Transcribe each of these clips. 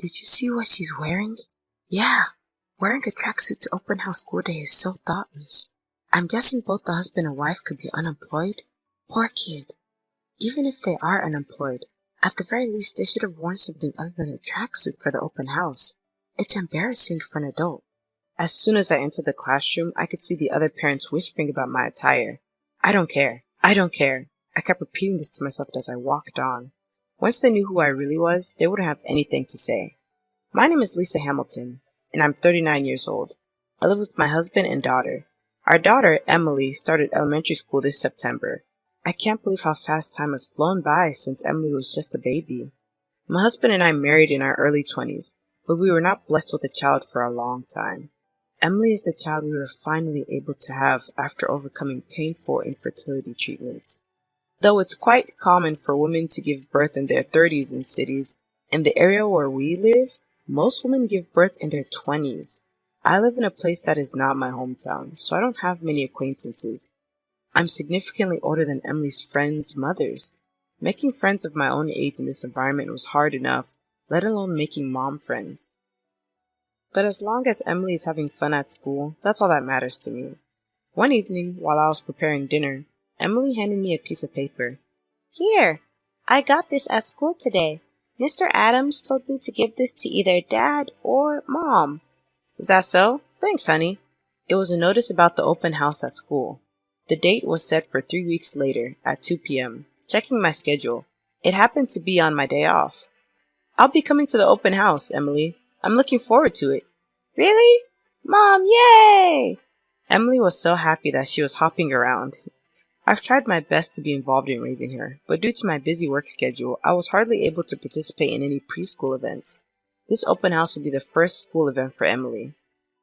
Did you see what she's wearing? Yeah, wearing a tracksuit to open house school day is so thoughtless. I'm guessing both the husband and wife could be unemployed. Poor kid. Even if they are unemployed, at the very least they should have worn something other than a tracksuit for the open house. It's embarrassing for an adult. As soon as I entered the classroom, I could see the other parents whispering about my attire. I don't care. I don't care. I kept repeating this to myself as I walked on. Once they knew who I really was, they wouldn't have anything to say. My name is Lisa Hamilton, and I'm 39 years old. I live with my husband and daughter. Our daughter, Emily, started elementary school this September. I can't believe how fast time has flown by since Emily was just a baby. My husband and I married in our early 20s, but we were not blessed with a child for a long time. Emily is the child we were finally able to have after overcoming painful infertility treatments. Though it's quite common for women to give birth in their 30s in cities, in the area where we live, most women give birth in their 20s. I live in a place that is not my hometown, so I don't have many acquaintances. I'm significantly older than Emily's friends' mothers. Making friends of my own age in this environment was hard enough, let alone making mom friends. But as long as Emily is having fun at school, that's all that matters to me. One evening, while I was preparing dinner, Emily handed me a piece of paper. Here, I got this at school today. Mr. Adams told me to give this to either Dad or Mom. Is that so? Thanks, honey. It was a notice about the open house at school. The date was set for 3 weeks later, at 2 p.m. Checking my schedule, it happened to be on my day off. I'll be coming to the open house, Emily. I'm looking forward to it. Really? Mom, yay! Emily was so happy that she was hopping around. I've tried my best to be involved in raising her, but due to my busy work schedule, I was hardly able to participate in any preschool events. This open house will be the first school event for Emily.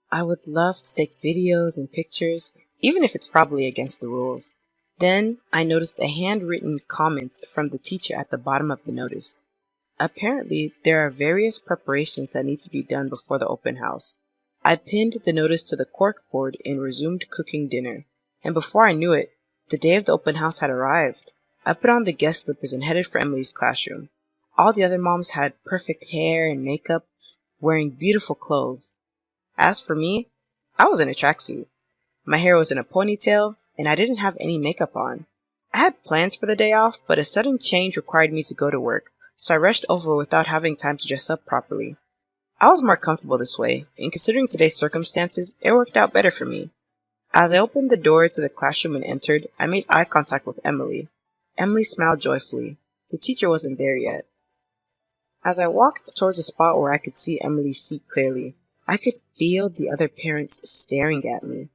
I would love to take videos and pictures, even if it's probably against the rules. Then, I noticed a handwritten comment from the teacher at the bottom of the notice. Apparently, there are various preparations that need to be done before the open house. I pinned the notice to the corkboard and resumed cooking dinner, and before I knew it, the day of the open house had arrived. I put on the guest slippers and headed for Emily's classroom. All the other moms had perfect hair and makeup, wearing beautiful clothes. As for me, I was in a tracksuit. My hair was in a ponytail, and I didn't have any makeup on. I had plans for the day off, but a sudden change required me to go to work, so I rushed over without having time to dress up properly. I was more comfortable this way, and considering today's circumstances, it worked out better for me. As I opened the door to the classroom and entered, I made eye contact with Emily. Emily smiled joyfully. The teacher wasn't there yet. As I walked towards a spot where I could see Emily's seat clearly, I could feel the other parents staring at me.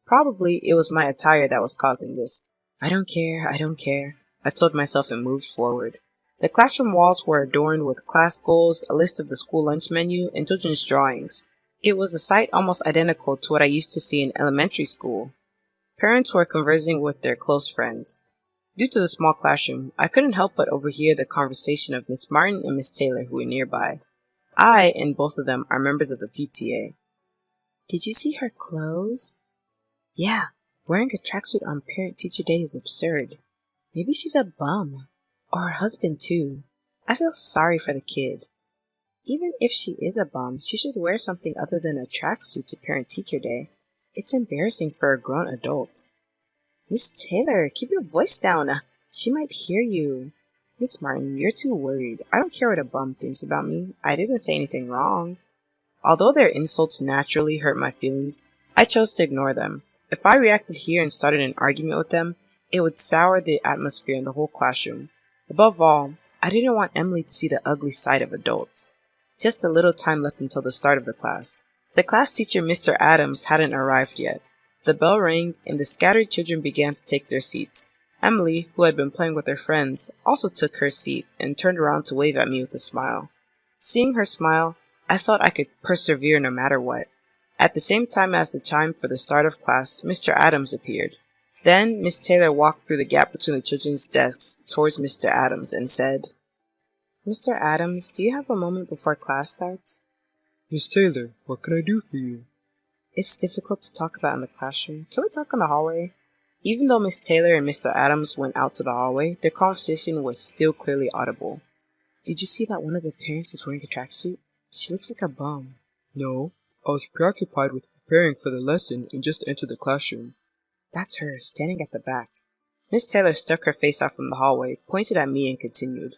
Probably it was my attire that was causing this. I don't care, I told myself and moved forward. The classroom walls were adorned with class goals, a list of the school lunch menu, and children's drawings. It was a sight almost identical to what I used to see in elementary school. Parents were conversing with their close friends. Due to the small classroom, I couldn't help but overhear the conversation of Miss Martin and Miss Taylor, who were nearby. I and both of them are members of the PTA. Did you see her clothes? Yeah, wearing a tracksuit on Parent-Teacher Day is absurd. Maybe she's a bum. Or her husband, too. I feel sorry for the kid. Even if she is a bum, she should wear something other than a tracksuit to Parent-Teacher Day. It's embarrassing for a grown adult. Miss Taylor, keep your voice down. She might hear you. Miss Martin, you're too worried. I don't care what a bum thinks about me. I didn't say anything wrong. Although their insults naturally hurt my feelings, I chose to ignore them. If I reacted here and started an argument with them, it would sour the atmosphere in the whole classroom. Above all, I didn't want Emily to see the ugly side of adults. Just a little time left until the start of the class. The class teacher, Mr. Adams, hadn't arrived yet. The bell rang, and the scattered children began to take their seats. Emily, who had been playing with her friends, also took her seat and turned around to wave at me with a smile. Seeing her smile, I felt I could persevere no matter what. At the same time as the chime for the start of class, Mr. Adams appeared. Then Miss Taylor walked through the gap between the children's desks towards Mr. Adams and said, Mr. Adams, do you have a moment before class starts? Miss Taylor, what can I do for you? It's difficult to talk about in the classroom. Can we talk in the hallway? Even though Miss Taylor and Mr. Adams went out to the hallway, their conversation was still clearly audible. Did you see that one of the parents is wearing a tracksuit? She looks like a bum. No, I was preoccupied with preparing for the lesson and just entered the classroom. That's her, standing at the back. Miss Taylor stuck her face out from the hallway, pointed at me, and continued.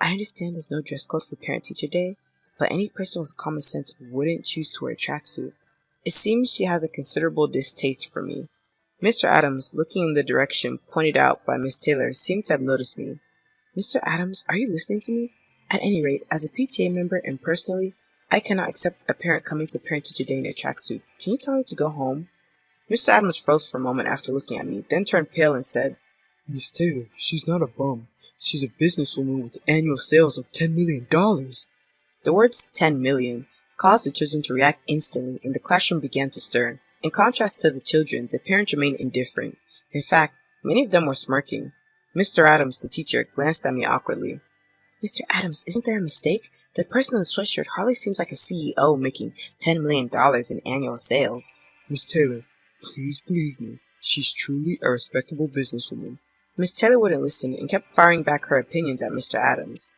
I understand there's no dress code for Parent-Teacher Day, but any person with common sense wouldn't choose to wear a tracksuit. It seems she has a considerable distaste for me. Mr. Adams, looking in the direction pointed out by Miss Taylor, seemed to have noticed me. Mr. Adams, are you listening to me? At any rate, as a PTA member and personally, I cannot accept a parent coming to Parent-Teacher Day in a tracksuit. Can you tell her to go home? Mr. Adams froze for a moment after looking at me, then turned pale and said, Miss Taylor, she's not a bum. She's a businesswoman with annual sales of $10 million. The words 10 million caused the children to react instantly, and the classroom began to stir. In contrast to the children, the parents remained indifferent. In fact, many of them were smirking. Mr. Adams, the teacher, glanced at me awkwardly. Mr. Adams, isn't there a mistake? The person in the sweatshirt hardly seems like a CEO making $10 million in annual sales. Miss Taylor, please believe me. She's truly a respectable businesswoman. Miss Taylor wouldn't listen and kept firing back her opinions at Mr. Adams.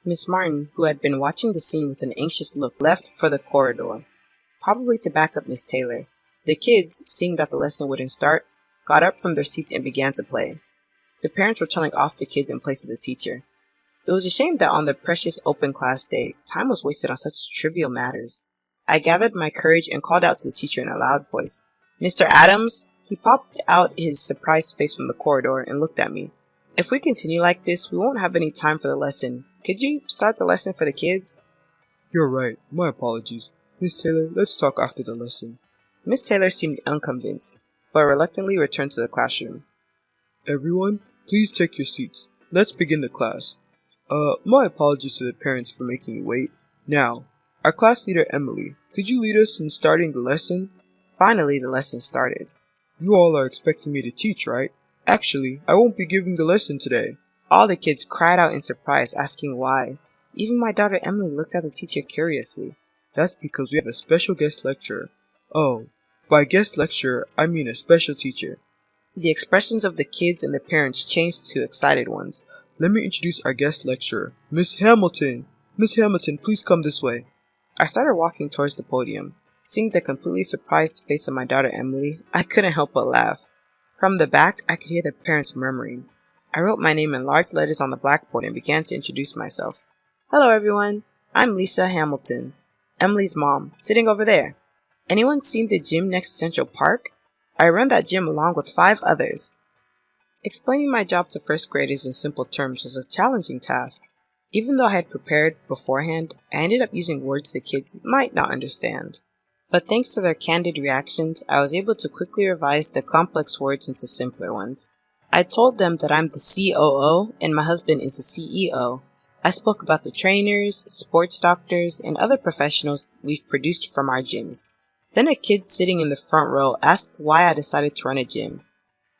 Miss Martin, who had been watching the scene with an anxious look, left for the corridor, probably to back up Miss Taylor. The kids, seeing that the lesson wouldn't start, got up from their seats and began to play. The parents were telling off the kids in place of the teacher. It was a shame that on the precious open class day, time was wasted on such trivial matters. I gathered my courage and called out to the teacher in a loud voice, Mr. Adams? He popped out his surprised face from the corridor and looked at me. If we continue like this, we won't have any time for the lesson. Could you start the lesson for the kids? You're right. My apologies. Miss Taylor, let's talk after the lesson. Miss Taylor seemed unconvinced, but reluctantly returned to the classroom. Everyone, please take your seats. Let's begin the class. My apologies to the parents for making you wait. Now, our class leader Emily, could you lead us in starting the lesson? Finally, the lesson started. You all are expecting me to teach, right? Actually, I won't be giving the lesson today. All the kids cried out in surprise, asking why. Even my daughter Emily looked at the teacher curiously. That's because we have a special guest lecturer. Oh, by guest lecturer, I mean a special teacher. The expressions of the kids and the parents changed to excited ones. Let me introduce our guest lecturer, Miss Hamilton. Miss Hamilton, please come this way. I started walking towards the podium. Seeing the completely surprised face of my daughter Emily, I couldn't help but laugh. From the back, I could hear the parents murmuring. I wrote my name in large letters on the blackboard and began to introduce myself. Hello everyone, I'm Lisa Hamilton, Emily's mom, sitting over there. Anyone seen the gym next to Central Park? I run that gym along with 5 others. Explaining my job to first graders in simple terms was a challenging task. Even though I had prepared beforehand, I ended up using words the kids might not understand. But thanks to their candid reactions, I was able to quickly revise the complex words into simpler ones. I told them that I'm the COO and my husband is the CEO. I spoke about the trainers, sports doctors, and other professionals we've produced from our gyms. Then a kid sitting in the front row asked why I decided to run a gym.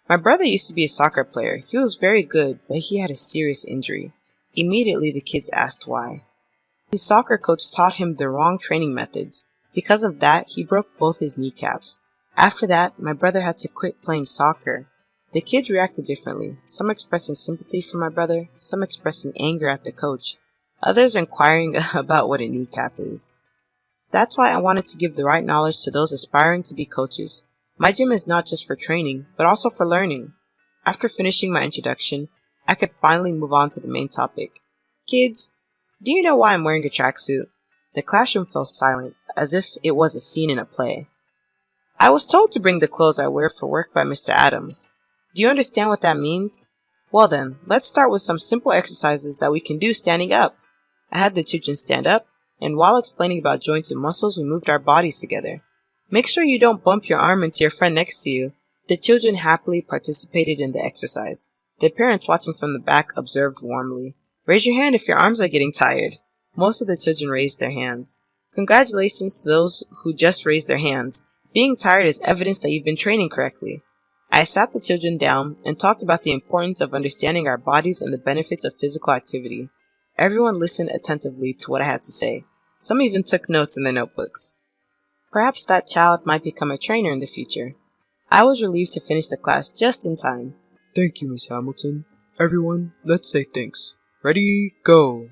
My brother used to be a soccer player. He was very good, but he had a serious injury. Immediately the kids asked why. His soccer coach taught him the wrong training methods. Because of that, he broke both his kneecaps. After that, my brother had to quit playing soccer. The kids reacted differently, some expressing sympathy for my brother, some expressing anger at the coach, others inquiring about what a kneecap is. That's why I wanted to give the right knowledge to those aspiring to be coaches. My gym is not just for training, but also for learning. After finishing my introduction, I could finally move on to the main topic. Kids, do you know why I'm wearing a tracksuit? The classroom fell silent, as if it was a scene in a play. I was told to bring the clothes I wear for work by Mr. Adams. Do you understand what that means? Well then, let's start with some simple exercises that we can do standing up. I had the children stand up, and while explaining about joints and muscles, we moved our bodies together. Make sure you don't bump your arm into your friend next to you. The children happily participated in the exercise. The parents watching from the back observed warmly. Raise your hand if your arms are getting tired. Most of the children raised their hands. Congratulations to those who just raised their hands. Being tired is evidence that you've been training correctly. I sat the children down and talked about the importance of understanding our bodies and the benefits of physical activity. Everyone listened attentively to what I had to say. Some even took notes in their notebooks. Perhaps that child might become a trainer in the future. I was relieved to finish the class just in time. Thank you, Miss Hamilton. Everyone, let's say thanks. Ready, go.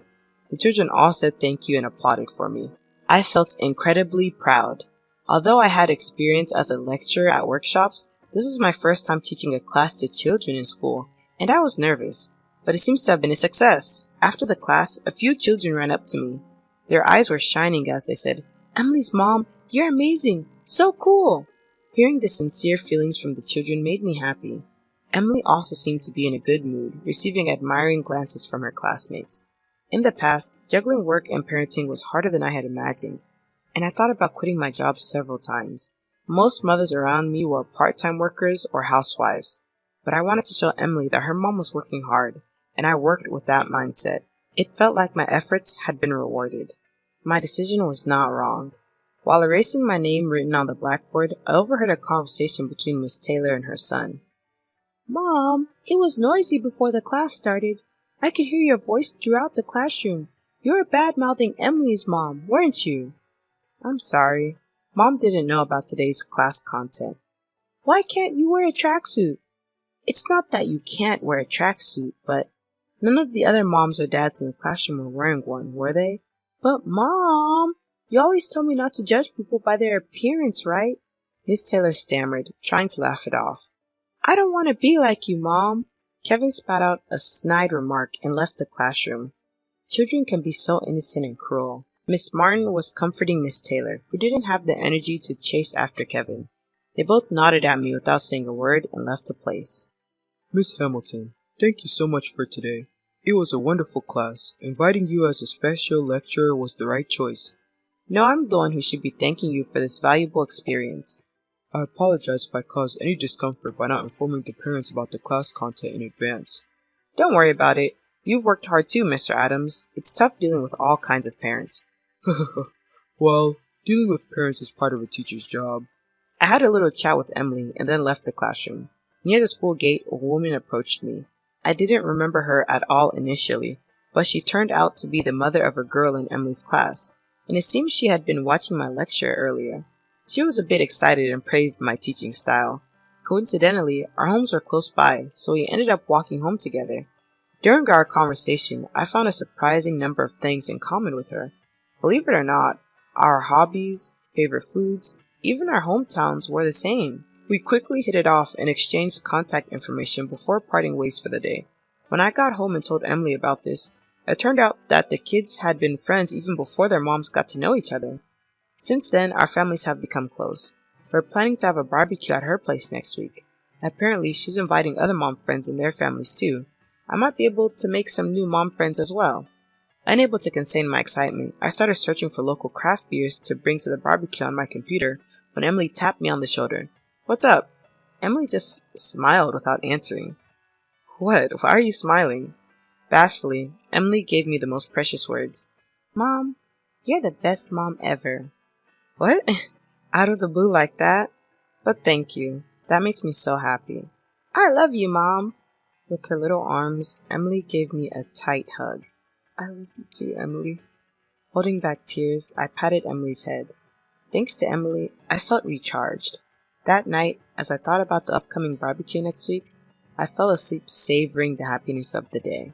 The The children all said thank you and applauded for me. I felt incredibly proud. Although I had experience as a lecturer at workshops, this was my first time teaching a class to children in school, and I was nervous, but it seems to have been a success. After the class, a few children ran up to me. Their eyes were shining as they said, "Emily's mom, you're amazing! So cool!" Hearing the sincere feelings from the children made me happy. Emily also seemed to be in a good mood, receiving admiring glances from her classmates. In the past, juggling work and parenting was harder than I had imagined, and I thought about quitting my job several times. Most mothers around me were part-time workers or housewives, but I wanted to show Emily that her mom was working hard, and I worked with that mindset. It felt like my efforts had been rewarded. My decision was not wrong. While erasing my name written on the blackboard, I overheard a conversation between Miss Taylor and her son. "Mom, it was noisy before the class started. I could hear your voice throughout the classroom. You were bad-mouthing Emily's mom, weren't you?" "I'm sorry. Mom didn't know about today's class content." "Why can't you wear a tracksuit?" "It's not that you can't wear a tracksuit, but none of the other moms or dads in the classroom were wearing one, were they?" "But Mom, you always told me not to judge people by their appearance, right?" Miss Taylor stammered, trying to laugh it off. "I don't want to be like you, Mom." Kevin spat out a snide remark and left the classroom. Children can be so innocent and cruel. Miss Martin was comforting Miss Taylor, who didn't have the energy to chase after Kevin. They both nodded at me without saying a word and left the place. Miss Hamilton, thank you so much for today. It was a wonderful class. Inviting you as a special lecturer was the right choice. No, I'm the one who should be thanking you for this valuable experience. I apologize if I caused any discomfort by not informing the parents about the class content in advance. Don't worry about it. You've worked hard too, Mr. Adams. It's tough dealing with all kinds of parents. Well, dealing with parents is part of a teacher's job. I had a little chat with Emily and then left the classroom. Near the school gate, a woman approached me. I didn't remember her at all initially, but she turned out to be the mother of a girl in Emily's class, and it seems she had been watching my lecture earlier. She was a bit excited and praised my teaching style. Coincidentally, our homes were close by, so we ended up walking home together. During our conversation, I found a surprising number of things in common with her. Believe it or not, our hobbies, favorite foods, even our hometowns were the same. We quickly hit it off and exchanged contact information before parting ways for the day. When I got home and told Emily about this, it turned out that the kids had been friends even before their moms got to know each other. Since then, our families have become close. We're planning to have a barbecue at her place next week. Apparently, she's inviting other mom friends and their families too. I might be able to make some new mom friends as well. Unable to contain my excitement, I started searching for local craft beers to bring to the barbecue on my computer when Emily tapped me on the shoulder. "What's up?" Emily just smiled without answering. "What? Why are you smiling?" Bashfully, Emily gave me the most precious words. "Mom, you're the best mom ever." "What?" Out of the blue like that? But thank you. That makes me so happy. "I love you, Mom." With her little arms, Emily gave me a tight hug. "I love you too, Emily." Holding back tears, I patted Emily's head. Thanks to Emily, I felt recharged. That night, as I thought about the upcoming barbecue next week, I fell asleep savoring the happiness of the day.